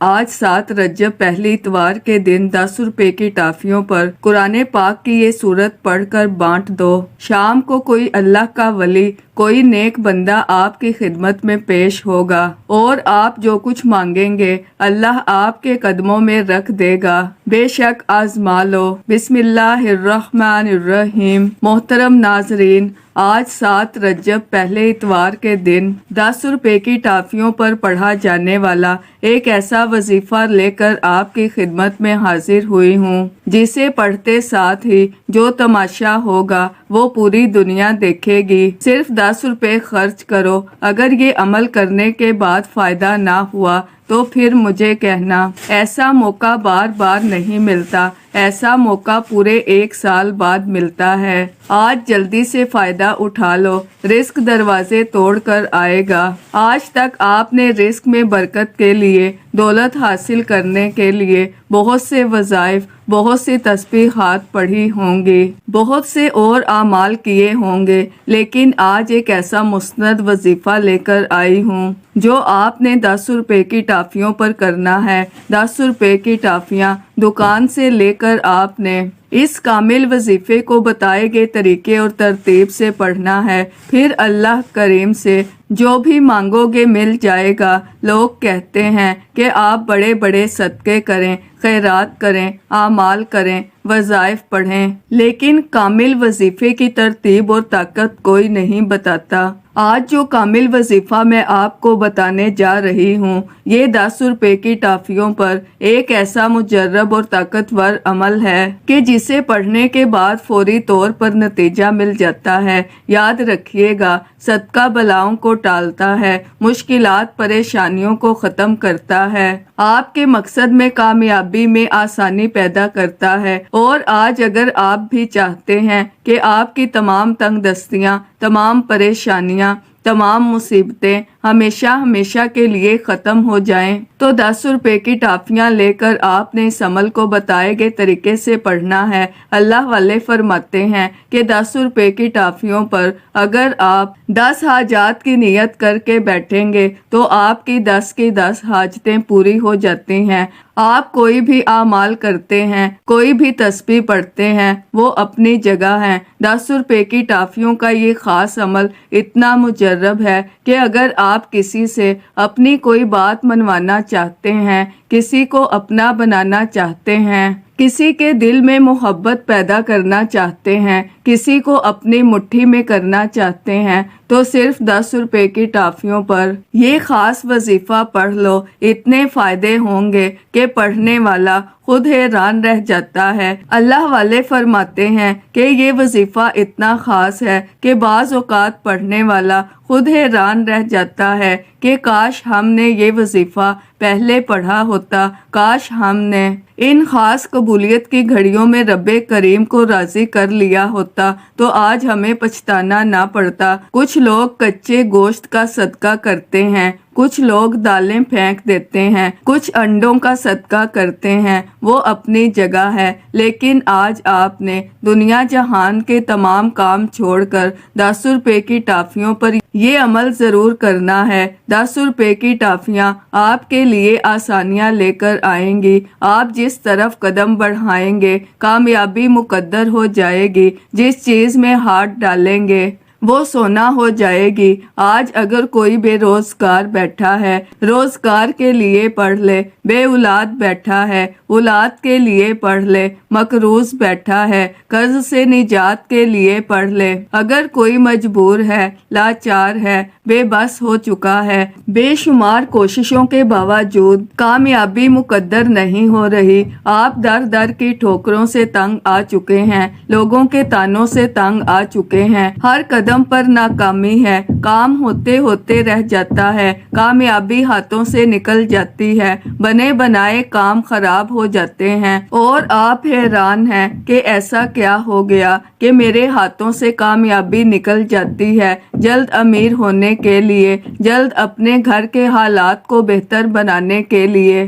آج 7 رجب پہلی اتوار کے دن 10 روپے کی ٹافیوں پر قرآن پاک کی یہ سورت پڑھ کر بانٹ دو۔ شام کو کوئی اللہ کا ولی، کوئی نیک بندہ آپ کی خدمت میں پیش ہوگا اور آپ جو کچھ مانگیں گے اللہ آپ کے قدموں میں رکھ دے گا۔ بے شک آزما لو۔ بسم اللہ الرحمن الرحیم۔ محترم ناظرین، آج 7 رجب پہلے اتوار کے دن 10 روپے کی ٹافیوں پر پڑھا جانے والا ایک ایسا وظیفہ لے کر آپ کی خدمت میں حاضر ہوئی ہوں، جسے پڑھتے ساتھ ہی جو تماشا ہوگا وہ پوری دنیا دیکھے گی۔ صرف 10 روپے خرچ کرو، اگر یہ عمل کرنے کے بعد فائدہ نہ ہوا تو پھر مجھے کہنا۔ ایسا موقع بار بار نہیں ملتا، ایسا موقع پورے 1 سال بعد ملتا ہے۔ آج جلدی سے فائدہ اٹھا لو، رزق دروازے توڑ کر آئے گا۔ آج تک آپ نے رزق میں برکت کے لیے، دولت حاصل کرنے کے لیے بہت سے وظائف، بہت سی تسبیحات پڑھی ہوں گی، بہت سے اور اعمال کیے ہوں گے، لیکن آج ایک ایسا مستند وظیفہ لے کر آئی ہوں جو آپ نے 10 روپے کی ٹافیوں پر کرنا ہے۔ 10 روپے کی ٹافیاں دکان سے لے کر آپ نے اس کامل وظیفے کو بتائے گئے طریقے اور ترتیب سے پڑھنا ہے۔ پھر اللہ کریم سے جو بھی مانگو گے مل جائے گا۔ لوگ کہتے ہیں کہ آپ بڑے بڑے صدقے کریں، خیرات کریں، اعمال کریں، وظائف پڑھیں، لیکن کامل وظیفے کی ترتیب اور طاقت کوئی نہیں بتاتا۔ آج جو کامل وظیفہ میں آپ کو بتانے جا رہی ہوں، یہ 10 روپے کی ٹافیوں پر ایک ایسا مجرب اور طاقتور عمل ہے کہ جسے پڑھنے کے بعد فوری طور پر نتیجہ مل جاتا ہے۔ یاد رکھیے گا، صدقہ بلاؤں کو ٹالتا ہے، مشکلات پریشانیوں کو ختم کرتا ہے، آپ کے مقصد میں کامیابی میں آسانی پیدا کرتا ہے۔ اور آج اگر آپ بھی چاہتے ہیں کہ آپ کی تمام تنگ دستیاں، تمام پریشانیاں، تمام مصیبتیں ہمیشہ ہمیشہ کے لیے ختم ہو جائیں تو 10 روپے کی ٹافیاں لے کر آپ نے اس عمل کو بتائے گئے طریقے سے پڑھنا ہے۔ اللہ والے فرماتے ہیں کہ 10 روپے کی ٹافیوں پر اگر آپ 10 حاجات کی نیت کر کے بیٹھیں گے تو آپ کی 10 کی 10 حاجتیں پوری ہو جاتی ہیں۔ آپ کوئی بھی اعمال کرتے ہیں، کوئی بھی تسبیح پڑھتے ہیں، وہ اپنی جگہ ہیں۔ 10 روپے کی ٹافیوں کا یہ خاص عمل اتنا مجرب ہے کہ اگر آپ کسی سے اپنی کوئی بات منوانا چاہتے ہیں، کسی کو اپنا بنانا چاہتے ہیں، کسی کے دل میں محبت پیدا کرنا چاہتے ہیں، کسی کو اپنی مٹھی میں کرنا چاہتے ہیں، تو صرف 10 روپے کی ٹافیوں پر یہ خاص وظیفہ پڑھ لو۔ اتنے فائدے ہوں گے کہ پڑھنے والا خود حیران رہ جاتا ہے۔ اللہ والے فرماتے ہیں کہ یہ وظیفہ اتنا خاص ہے کہ بعض اوقات پڑھنے والا خود حیران رہ جاتا ہے کہ کاش ہم نے یہ وظیفہ پہلے پڑھا ہوتا، کاش ہم نے ان خاص قبولیت کی گھڑیوں میں رب کریم کو راضی کر لیا ہوتا تو آج ہمیں پچھتانا نہ پڑتا۔ کچھ لوگ کچے گوشت کا صدقہ کرتے ہیں، کچھ لوگ دالیں پھینک دیتے ہیں، کچھ انڈوں کا صدقہ کرتے ہیں، وہ اپنی جگہ ہے، لیکن آج آپ نے دنیا جہان کے تمام کام چھوڑ کر 10 روپے کی ٹافیوں پر یہ عمل ضرور کرنا ہے۔ 10 روپے کی ٹافیاں آپ کے لیے آسانیاں لے کر آئیں گی۔ آپ جس طرف قدم بڑھائیں گے کامیابی مقدر ہو جائے گی، جس چیز میں ہاتھ ڈالیں گے وہ سونا ہو جائے گی۔ آج اگر کوئی بے روزگار بیٹھا ہے، روزگار کے لیے پڑھ لے، بے اولاد بیٹھا ہے، اولاد کے لیے پڑھ لے، مقروض بیٹھا ہے، قرض سے نجات کے لیے پڑھ لے۔ اگر کوئی مجبور ہے، لاچار ہے، بے بس ہو چکا ہے، بے شمار کوششوں کے باوجود کامیابی مقدر نہیں ہو رہی، آپ در در کی ٹھوکروں سے تنگ آ چکے ہیں، لوگوں کے طعنوں سے تنگ آ چکے ہیں، ہر قدم پر ناکامی ہے، کام ہوتے ہوتے رہ جاتا ہے، کامیابی ہاتھوں سے نکل جاتی ہے، بنے بنائے کام خراب ہو جاتے ہیں اور آپ حیران ہیں کہ ایسا کیا ہو گیا کہ میرے ہاتھوں سے کامیابی نکل جاتی ہے۔ جلد امیر ہونے کے لیے، جلد اپنے گھر کے حالات کو بہتر بنانے کے لیے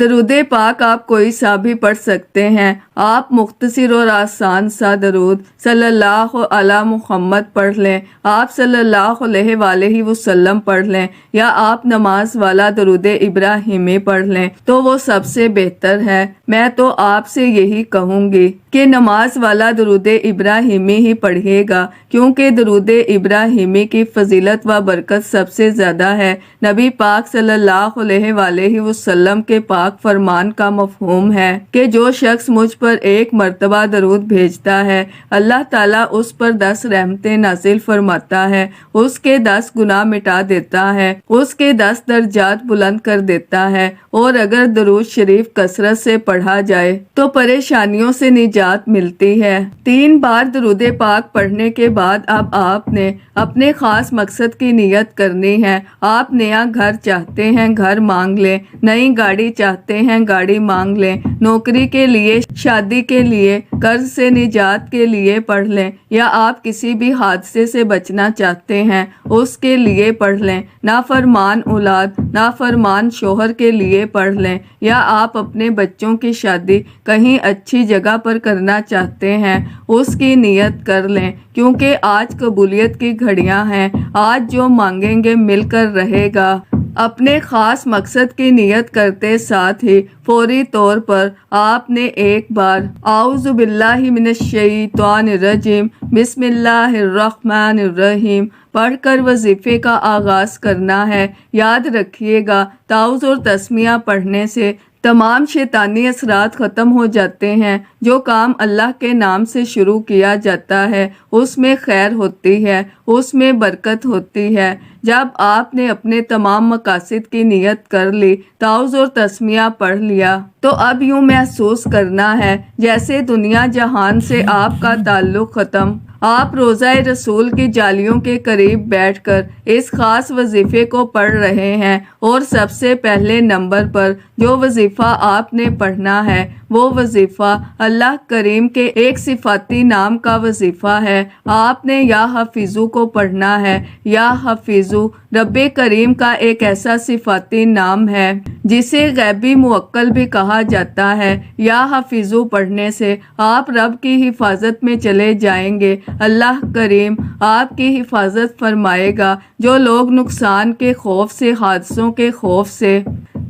درود پاک آپ کوئی سا بھی پڑھ سکتے ہیں۔ آپ مختصر اور آسان سا درود صلی اللہ علی محمد پڑھ لیں، آپ صلی اللہ علیہ وآلہ وسلم پڑھ لیں، یا آپ نماز والا درود ابراہیمی پڑھ لیں تو وہ سب سے بہتر ہے۔ میں تو آپ سے یہی کہوں گی کہ نماز والا درود ابراہیمی ہی پڑھیے گا، کیونکہ درود ابراہیمی کی فضیلت و برکت سب سے زیادہ ہے۔ نبی پاک صلی اللہ علیہ وآلہ وسلم کے پاک فرمان کا مفہوم ہے کہ جو شخص مجھ پر ایک مرتبہ درود بھیجتا ہے، اللہ تعالیٰ اس پر 10 رحمتیں نازل فرماتا ہے، اس کے 10 گناہ مٹا دیتا ہے، اس کے 10 درجات بلند کر دیتا ہے، اور اگر درود شریف کثرت سے پڑھا جائے تو پریشانیوں سے نجات ملتی ہے۔ 3 بار درود پاک پڑھنے کے بعد اب آپ نے اپنے خاص مقصد کی نیت کرنی ہے۔ آپ نیا گھر چاہتے ہیں، گھر مانگ لیں، نئی گاڑی چاہتے ہیں، گاڑی مانگ لیں، نوکری کے لیے، شادی کے لیے، قرض سے نجات کے لیے پڑھ لیں، یا آپ کسی بھی حادثے سے بچنا چاہتے ہیں اس کے لیے پڑھ لیں، نافرمان اولاد، نافرمان شوہر کے لیے پڑھ لیں، یا آپ اپنے بچوں کی شادی کہیں اچھی جگہ پر کرنا چاہتے ہیں اس کی نیت کر لیں، کیونکہ آج قبولیت کی گھڑیاں ہیں، آج جو مانگیں گے مل کر رہے گا۔ اپنے خاص مقصد کی نیت کرتے ساتھ ہی فوری طور پر آپ نے ایک بار اعوذ باللہ من الشیطان الرجیم بسم اللہ الرحمن الرحیم پڑھ کر وظیفے کا آغاز کرنا ہے۔ یاد رکھیے گا، تعوذ اور تسمیہ پڑھنے سے تمام شیطانی اثرات ختم ہو جاتے ہیں۔ جو کام اللہ کے نام سے شروع کیا جاتا ہے اس میں خیر ہوتی ہے، اس میں برکت ہوتی ہے۔ جب آپ نے اپنے تمام مقاصد کی نیت کر لی، تعوذ اور تسمیہ پڑھ لیا، تو اب یوں محسوس کرنا ہے جیسے دنیا جہان سے آپ کا تعلق ختم۔ آپ روضہ رسول کی جالیوں کے قریب بیٹھ کر اس خاص وظیفے کو پڑھ رہے ہیں، اور سب سے پہلے نمبر پر جو وظیفہ آپ نے پڑھنا ہے وہ وظیفہ اللہ کریم کے ایک صفاتی نام کا وظیفہ ہے۔ آپ نے یا حفیظو کو پڑھنا ہے۔ یا حفیظو رب کریم کا ایک ایسا صفاتی نام ہے جسے غیبی موکل بھی کہا جاتا ہے۔ یا حفیظو پڑھنے سے آپ رب کی حفاظت میں چلے جائیں گے۔ اللہ کریم آپ کی حفاظت فرمائے گا۔ جو لوگ نقصان کے خوف سے، حادثوں کے خوف سے،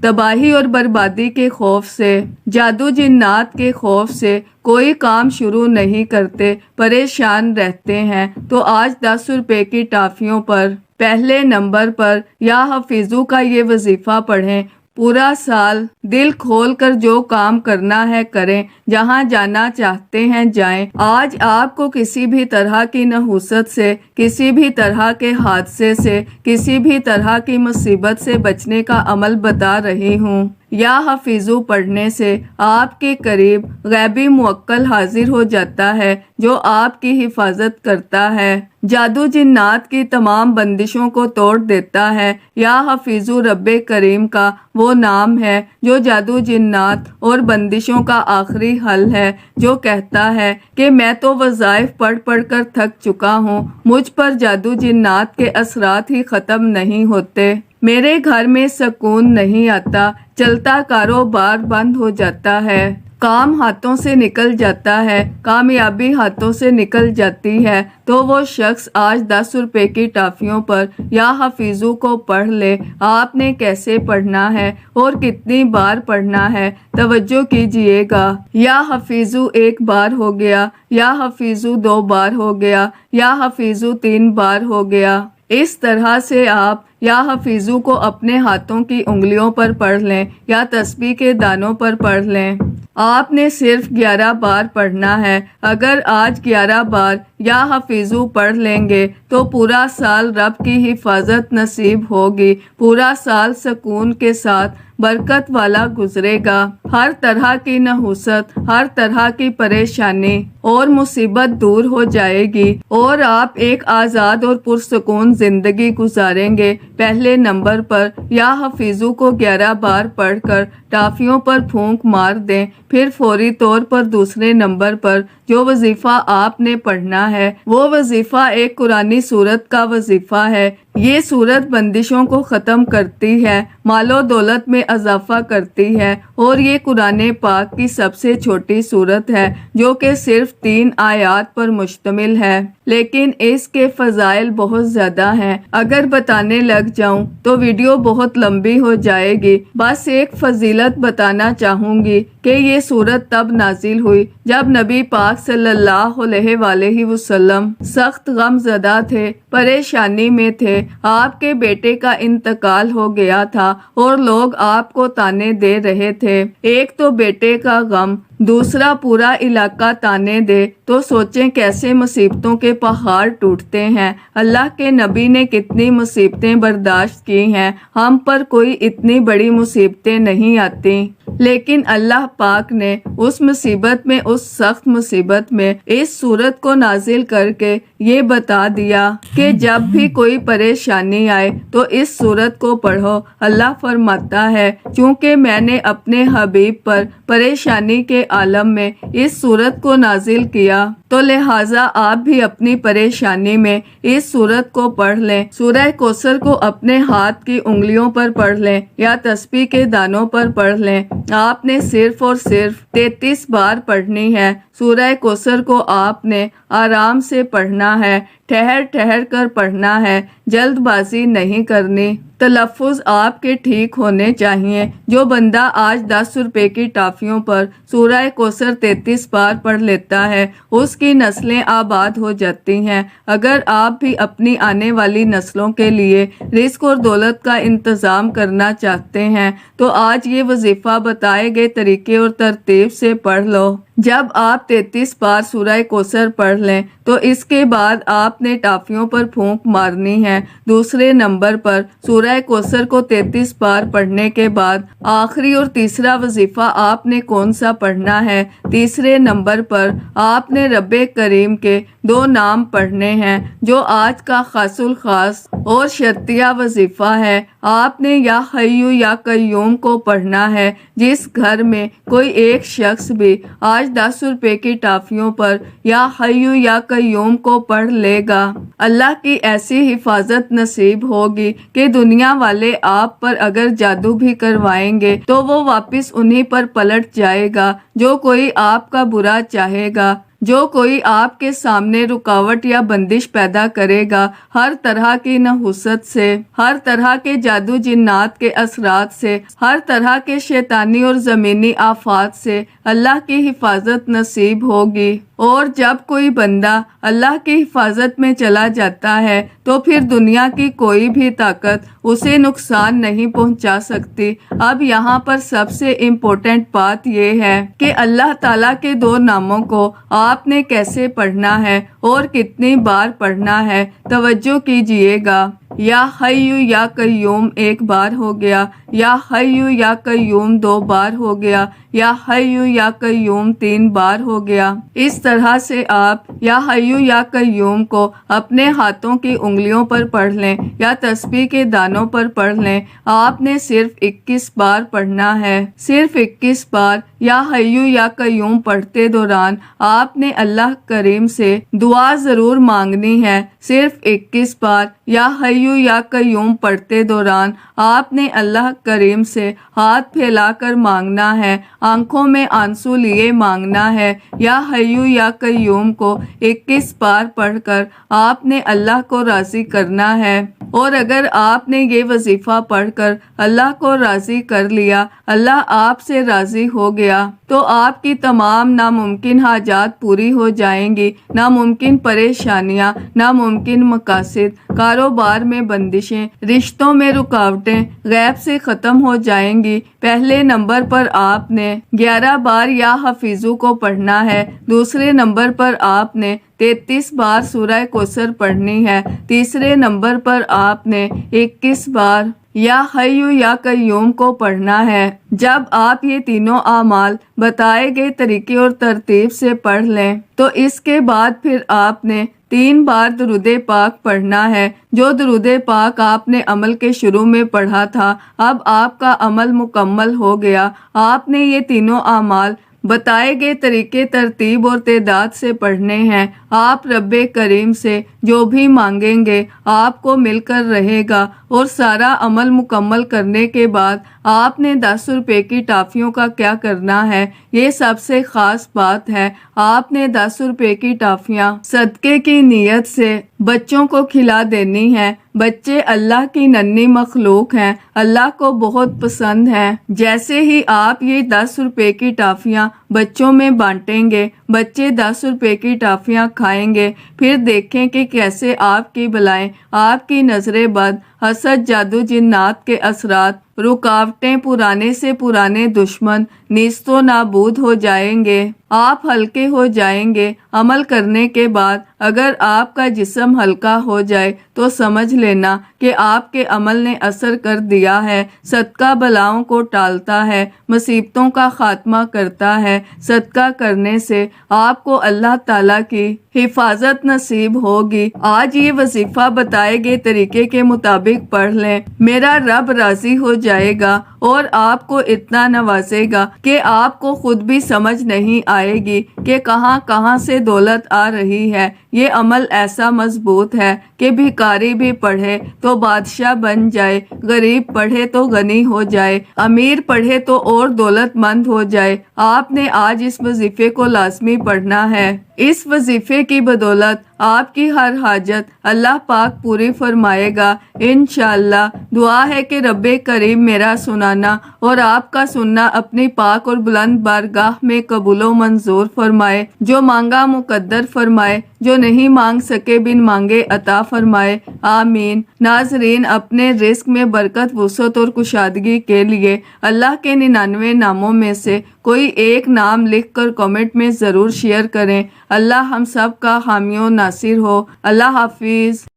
تباہی اور بربادی کے خوف سے، جادو جنات کے خوف سے کوئی کام شروع نہیں کرتے، پریشان رہتے ہیں، تو آج 10 روپے کی ٹافیوں پر پہلے نمبر پر یا حفیظو کا یہ وظیفہ پڑھیں۔ پورا سال دل کھول کر جو کام کرنا ہے کریں، جہاں جانا چاہتے ہیں جائیں۔ آج آپ کو کسی بھی طرح کی نحوست سے، کسی بھی طرح کے حادثے سے، کسی بھی طرح کی مصیبت سے بچنے کا عمل بتا رہی ہوں۔ یا حفیظو پڑھنے سے آپ کے قریب غیبی موکل حاضر ہو جاتا ہے جو آپ کی حفاظت کرتا ہے، جادو جنات کی تمام بندشوں کو توڑ دیتا ہے۔ یا حفیظو رب کریم کا وہ نام ہے جو جادو جنات اور بندشوں کا آخری حل ہے، جو کہتا ہے کہ میں تو وظائف پڑھ پڑھ کر تھک چکا ہوں، مجھ پر جادو جنات کے اثرات ہی ختم نہیں ہوتے، میرے گھر میں سکون نہیں آتا، چلتا کاروبار بند ہو جاتا ہے، کام ہاتھوں سے نکل جاتا ہے، کامیابی ہاتھوں سے نکل جاتی ہے، تو وہ شخص آج 10 روپے کی ٹافیوں پر یا حفیظو کو پڑھ لے۔ آپ نے کیسے پڑھنا ہے اور کتنی بار پڑھنا ہے توجہ کیجئے گا۔ یا حفیظو 1 بار ہو گیا، یا حفیظو 2 بار ہو گیا، یا حفیظو 3 بار ہو گیا۔ اس طرح سے آپ یا حفیظو کو اپنے ہاتھوں کی انگلیوں پر پڑھ لیں یا تسبیح کے دانوں پر پڑھ لیں۔ آپ نے صرف 11 بار پڑھنا ہے۔ اگر آج 11 بار یا حفیظو پڑھ لیں گے تو پورا سال رب کی حفاظت نصیب ہوگی، پورا سال سکون کے ساتھ برکت والا گزرے گا۔ ہر طرح کی نحوست، ہر طرح کی پریشانی اور مصیبت دور ہو جائے گی، اور آپ ایک آزاد اور پرسکون زندگی گزاریں گے۔ پہلے نمبر پر یا حفیظو کو 11 بار پڑھ کر ٹافیوں پر پھونک مار دیں، پھر فوری طور پر دوسرے نمبر پر جو وظیفہ آپ نے پڑھنا ہے وہ وظیفہ ایک قرآنی سورت کا وظیفہ ہے۔ یہ سورت بندشوں کو ختم کرتی ہے، مال و دولت میں اضافہ کرتی ہے، اور یہ قرآن پاک کی سب سے چھوٹی سورت ہے جو کہ صرف 3 آیات پر مشتمل ہے، لیکن اس کے فضائل بہت زیادہ ہیں۔ اگر بتانے لگ جاؤں تو ویڈیو بہت لمبی ہو جائے گی۔ بس ایک فضیلت بتانا چاہوں گی کہ یہ سورت تب نازل ہوئی جب نبی پاک صلی اللہ علیہ وآلہ وسلم سخت غم زدہ تھے، پریشانی میں تھے۔ آپ کے بیٹے کا انتقال ہو گیا تھا اور لوگ آپ کو تانے دے رہے تھے۔ ایک تو بیٹے کا غم، دوسرا پورا علاقہ تانے دے تو سوچیں کیسے مصیبتوں کے پہاڑ ٹوٹتے ہیں۔ اللہ کے نبی نے کتنی مصیبتیں برداشت کی ہیں، ہم پر کوئی اتنی بڑی مصیبتیں نہیں آتی، لیکن اللہ پاک نے اس مصیبت میں، اس سخت مصیبت میں اس سورت کو نازل کر کے یہ بتا دیا کہ جب بھی کوئی پریشانی آئے تو اس سورت کو پڑھو۔ اللہ فرماتا ہے چونکہ میں نے اپنے حبیب پر پریشانی کے عالم میں اس سورت کو نازل کیا تو لہٰذا آپ بھی اپنی پریشانی میں اس سورت کو پڑھ لیں۔ سورہ کوثر کو اپنے ہاتھ کی انگلیوں پر پڑھ لیں یا تسبیح کے دانوں پر پڑھ لیں۔ آپ نے صرف اور صرف 33 بار پڑھنی ہے۔ سورہ کوثر کو آپ نے آرام سے پڑھنا ہے، ٹھہر ٹھہر کر پڑھنا ہے، جلد بازی نہیں کرنی۔ تلفظ آپ کے ٹھیک ہونے چاہیے۔ جو بندہ آج 10 روپے کی ٹافیوں پر سورہ کوثر 33 بار پڑھ لیتا ہے اس کی نسلیں آباد ہو جاتی ہیں۔ اگر آپ بھی اپنی آنے والی نسلوں کے لیے رزق اور دولت کا انتظام کرنا چاہتے ہیں تو آج یہ وظیفہ بتائے گئے طریقے اور ترتیب سے پڑھ لو۔ جب آپ 33 بار سورہ کوثر پڑھ لیں تو اس کے بعد آپ نے ٹافیوں پر پھونک مارنی ہے۔ دوسرے نمبر پر سورہ کوثر کو 33 بار پڑھنے کے بعد آخری اور تیسرا وظیفہ آپ نے کون سا پڑھنا ہے؟ تیسرے نمبر پر آپ نے رب کریم کے 2 نام پڑھنے ہیں جو آج کا خاص الخاص اور شرطیہ وظیفہ ہے۔ آپ نے یا حیو یا قیوم کو پڑھنا ہے۔ جس گھر میں کوئی ایک شخص بھی آج 10 روپے کی ٹافیوں پر یا حیو یا قیوم کو پڑھ لے گا، اللہ کی ایسی حفاظت نصیب ہوگی کہ دنیا والے آپ پر اگر جادو بھی کروائیں گے تو وہ واپس انہی پر پلٹ جائے گا۔ جو کوئی آپ کا برا چاہے گا، جو کوئی آپ کے سامنے رکاوٹ یا بندش پیدا کرے گا، ہر طرح کی نحوست سے، ہر طرح کے جادو جنات کے اثرات سے، ہر طرح کے شیطانی اور زمینی آفات سے اللہ کی حفاظت نصیب ہوگی۔ اور جب کوئی بندہ اللہ کی حفاظت میں چلا جاتا ہے تو پھر دنیا کی کوئی بھی طاقت اسے نقصان نہیں پہنچا سکتی۔ اب یہاں پر سب سے امپورٹنٹ بات یہ ہے کہ اللہ تعالیٰ کے 2 ناموں کو آپ نے کیسے پڑھنا ہے اور کتنی بار پڑھنا ہے۔ توجہ کیجئے گا۔ یا حیو یا قیوم 1 بار ہو گیا، یا حیو یا قیوم 2 بار ہو گیا، یا حیو یا قیوم 3 بار ہو گیا۔ اس طرح سے آپ یا حیو یا قیوم کو اپنے ہاتھوں کی انگلیوں پر پڑھ لیں یا تسبیح کے دانوں پر پڑھ لیں۔ آپ نے صرف 21 بار پڑھنا ہے۔ صرف 21 بار یا حیو یا قیوم پڑھتے دوران آپ نے اللہ کریم سے دعا ضرور مانگنی ہے۔ صرف 21 بار یا حیو یا قیوم پڑھتے دوران آپ نے اللہ کریم سے ہاتھ پھیلا کر مانگنا ہے، آنکھوں میں آنسو لیے مانگنا ہے۔ یا حیو یا قیوم کو 21 بار پڑھ کر آپ نے اللہ کو راضی کرنا ہے۔ اور اگر آپ نے یہ وظیفہ پڑھ کر اللہ کو راضی کر لیا، اللہ آپ سے راضی ہو گیا، تو آپ کی تمام ناممکن حاجات پوری ہو جائیں گی۔ ناممکن پریشانیاں، ناممکن مقاصد، کاروبار میں بندشیں، رشتوں میں رکاوٹیں غیب سے ختم ہو جائیں گی۔ پہلے نمبر پر آپ نے 11 بار یا حفیظو کو پڑھنا ہے۔ دوسرے نمبر پر آپ نے 33 بار سورہ کوثر پڑھنی ہے۔ تیسرے نمبر پر آپ نے 21 بار یا حیو یا قیوم کو پڑھنا ہے۔ جب آپ یہ تینوں اعمال بتائے گئے طریقے اور ترتیب سے پڑھ لیں تو اس کے بعد پھر آپ نے 3 بار درود پاک پڑھنا ہے۔ جو درود پاک آپ نے عمل کے شروع میں پڑھا تھا، اب آپ کا عمل مکمل ہو گیا۔ آپ نے یہ تینوں اعمال بتائے گئے طریقے، ترتیب اور تعداد سے پڑھنے ہیں۔ آپ رب کریم سے جو بھی مانگیں گے آپ کو مل کر رہے گا۔ اور سارا عمل مکمل کرنے کے بعد آپ نے 10 روپے کی ٹافیوں کا کیا کرنا ہے، یہ سب سے خاص بات ہے۔ آپ نے 10 روپے کی ٹافیاں صدقے کی نیت سے بچوں کو کھلا دینی ہے۔ بچے اللہ کی ننھی مخلوق ہیں، اللہ کو بہت پسند ہیں۔ جیسے ہی آپ یہ 10 روپے کی ٹافیاں بچوں میں بانٹیں گے، بچے 10 روپے کی ٹافیاں کھائیں گے، پھر دیکھیں کہ کیسے آپ کی بلائیں، آپ کی نظر بد، حسد، جادو جنات کے اثرات، رکاوٹیں، پرانے سے پرانے دشمن نیست و نابود ہو جائیں گے، آپ ہلکے ہو جائیں گے۔ عمل کرنے کے بعد اگر آپ کا جسم ہلکا ہو جائے تو سمجھ لینا کہ آپ کے عمل نے اثر کر دیا ہے۔ صدقہ بلاؤں کو ٹالتا ہے، مصیبتوں کا خاتمہ کرتا ہے۔ صدقہ کرنے سے آپ کو اللہ تعالیٰ کی حفاظت نصیب ہوگی۔ آج یہ وظیفہ بتائے گئے طریقے کے مطابق پڑھ لیں، میرا رب راضی ہو جائے گا اور آپ کو اتنا نوازے گا کہ آپ کو خود بھی سمجھ نہیں آئے گی کہ کہاں کہاں سے دولت آ رہی ہے۔ یہ عمل ایسا مضبوط ہے کہ بھکاری بھی پڑھے تو بادشاہ بن جائے، غریب پڑھے تو غنی ہو جائے، امیر پڑھے تو اور دولت مند ہو جائے۔ آپ نے آج اس وظیفے کو لازمی پڑھنا ہے۔ اس وظیفے کی بدولت آپ کی ہر حاجت اللہ پاک پوری فرمائے گا انشاءاللہ۔ دعا ہے کہ رب کریم میرا سنانا اور آپ کا سننا اپنی پاک اور بلند بارگاہ میں قبول و منظور فرمائے۔ جو مانگا مقدر فرمائے، جو نہیں مانگ سکے بن مانگے عطا فرمائے، آمین۔ ناظرین، اپنے رزق میں برکت، وسعت اور کشادگی کے لیے اللہ کے 99 ناموں میں سے کوئی ایک نام لکھ کر کمنٹ میں ضرور شیئر کریں۔ اللہ ہم سب کا حامی و ناصر ہو۔ اللہ حافظ۔